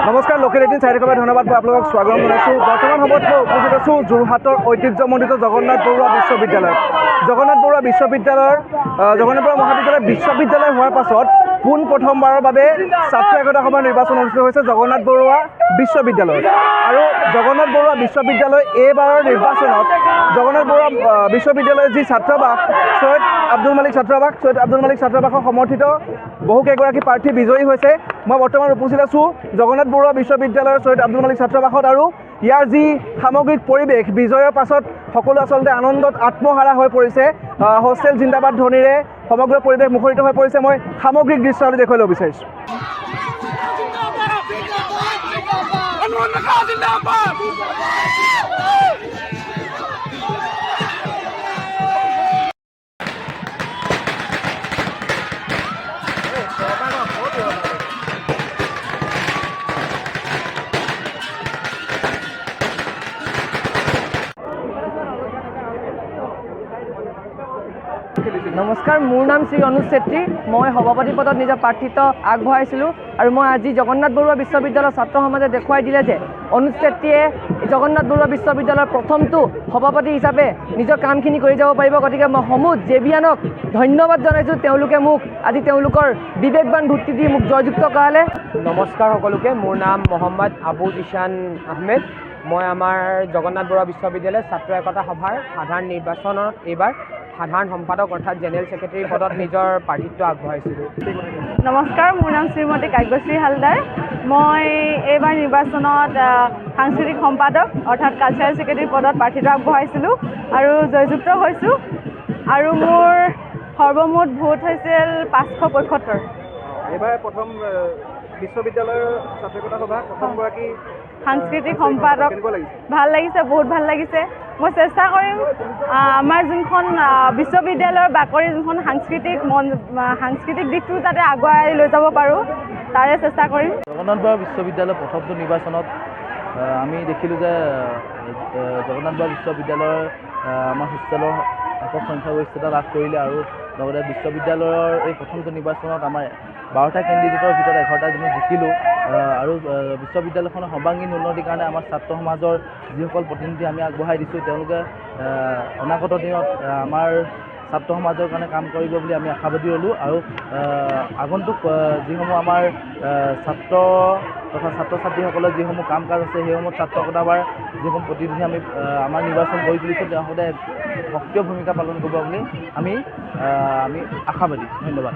নমস্কাৰ লোকেল 18 চাৰিকবাৰ ধন্যবাদ মই আপোনালোকক স্বাগতম জনাইছোঁ। বৰ্তমান সময়ত মই উপস্থিত আছোঁ যোৰহাটৰ ঐতিহ্যমণ্ডিত জগন্নাথ বৰুৱা বিশ্ববিদ্যালয়ত। জগন্নাথ বৰুৱা মহাবিদ্যালয় বিশ্ববিদ্যালয় হোৱাৰ পাছত পোনপ্ৰথমবাৰৰ বাবে ছাত্ৰ একতা সভাৰ নিৰ্বাচন অনুষ্ঠিত হৈছে জগন্নাথ বৰুৱা বিশ্ববিদ্যালয়ত। আৰু জগন্নাথ বৰুৱা বিশ্ববিদ্যালয় এইবাৰৰ নিৰ্বাচনত জগন্নাথ বৰুৱা বিশ্ববিদ্যালয়ৰ যি ছাত্ৰাবাস সৈয়দ আব্দুল মালিক ছাত্ৰাবাসৰ সমৰ্থিত বহুকেইগৰাকী প্ৰাৰ্থী বিজয়ী হৈছে। মই বৰ্তমান উপস্থিত আছোঁ জগন্নাথ বৰুৱা বিশ্ববিদ্যালয়ৰ সৈয়দ আব্দুল মালিক ছাত্ৰাবাসত। আৰু ইয়াৰ যি সামগ্ৰিক পৰিৱেশ বিজয়ৰ পাছত সকলো আচলতে আনন্দত আত্মহাৰা হৈ পৰিছে। হোষ্টেল জিন্দাবাদ ধ্বনিৰে সমগ্ৰ পৰিৱেশ মুখৰিত হৈ পৰিছে। মই সামগ্ৰিক দৃশ্যটো দেখুৱাই ল'ব বিচাৰিছোঁ। নমস্কাৰ, মোৰ নাম শ্ৰী অনুজ চেত্ৰী। মই সভাপতি পদত নিজৰ প্ৰাৰ্থিত্ব আগবঢ়াইছিলোঁ আৰু মই আজি জগন্নাথ বৰুৱা বিশ্ববিদ্যালয়ৰ ছাত্ৰ সমাজে দেখুৱাই দিলে যে অনুজ চেত্ৰীয়ে জগন্নাথ বৰুৱা বিশ্ববিদ্যালয়ৰ প্ৰথমটো সভাপতি হিচাপে নিজৰ কামখিনি কৰি যাব পাৰিব। গতিকে মই সমূহ জেবিয়ানক ধন্যবাদ জনাইছোঁ, তেওঁলোকে মোক আজি তেওঁলোকৰ বিবেকবান বুদ্ধি দি মোক জয়যুক্ত কৰালে। নমস্কাৰ সকলোকে, মোৰ নাম মহম্মদ আবু ঈশান আহমেদ। মই আমাৰ জগন্নাথ বৰুৱা বিশ্ববিদ্যালয়ৰ ছাত্ৰ একতা সভাৰ সাধাৰণ নিৰ্বাচনত এইবাৰ সাধাৰণ সম্পাদক অৰ্থাৎ জেনেৰেল ছেক্ৰেটাৰী পদত নিজৰ প্ৰাৰ্থিত্ব আগবঢ়াইছিলোঁ। নমস্কাৰ, মোৰ নাম শ্ৰীমতী কাব্যশ্ৰী হালদাৰ। মই এইবাৰ নিৰ্বাচনত সাংস্কৃতিক সম্পাদক অৰ্থাৎ কালচাৰেল ছেক্ৰেটাৰী পদত প্ৰাৰ্থিত্ব আগবঢ়াইছিলোঁ আৰু জয়যুক্ত হৈছোঁ। আৰু মোৰ সৰ্বমুঠ ভোট হৈছিল 575। এইবাৰ প্ৰথম বিশ্ববিদ্যালয়ৰ ছাত্ৰ একতা সভা প্ৰথমগৰাকী সাংস্কৃতিক সম্পাদক। কেনেকুৱা লাগিছে? ভাল লাগিছে, বহুত ভাল লাগিছে। মই চেষ্টা কৰিম আমাৰ যোনখন বিশ্ববিদ্যালয়ৰ বাকৰি যোনখন সাংস্কৃতিক দিশটো যাতে আগুৱাই লৈ যাব পাৰোঁ, তাৰে চেষ্টা কৰিম। জগন্নাথ বৰুৱা বিশ্ববিদ্যালয়ৰ প্ৰথমটো নিৰ্বাচনত আমি দেখিলোঁ যে জগন্নাথ বৰুৱা বিশ্ববিদ্যালয়ৰ আমাৰ হোষ্টেলৰ একক সংখ্যাগৰিষ্ঠতা লাভ কৰিলে আৰু লগতে বিশ্ববিদ্যালয়ৰ এই প্ৰথমটো নিৰ্বাচনত আমাৰ 12টা কেণ্ডিডেটৰ ভিতৰত 11টা জিকিলোঁ। আৰু বিশ্ববিদ্যালয়খনৰ সৰ্বাংগীন উন্নতিৰ কাৰণে আমাৰ ছাত্ৰ সমাজৰ যিসকল প্ৰতিনিধি আমি আগবঢ়াই দিছোঁ, তেওঁলোকে অনাগত দিনত আমাৰ ছাত্ৰ সমাজৰ কাৰণে কাম কৰিব বুলি আমি আশাবাদী হ'লোঁ। আৰু আগন্তুক যিসমূহ আমাৰ ছাত্ৰ তথা ছাত্ৰ ছাত্ৰীসকলৰ যিসমূহ কাম কাজ আছে, সেইসমূহ ছাত্ৰ একতাৰ যিসমূহ প্ৰতিনিধি আমি আমাৰ নিৰ্বাচন কৰি তুলিছোঁ, তেওঁলোকে সক্ৰিয় ভূমিকা পালন কৰিব বুলি আমি আশাবাদী। ধন্যবাদ।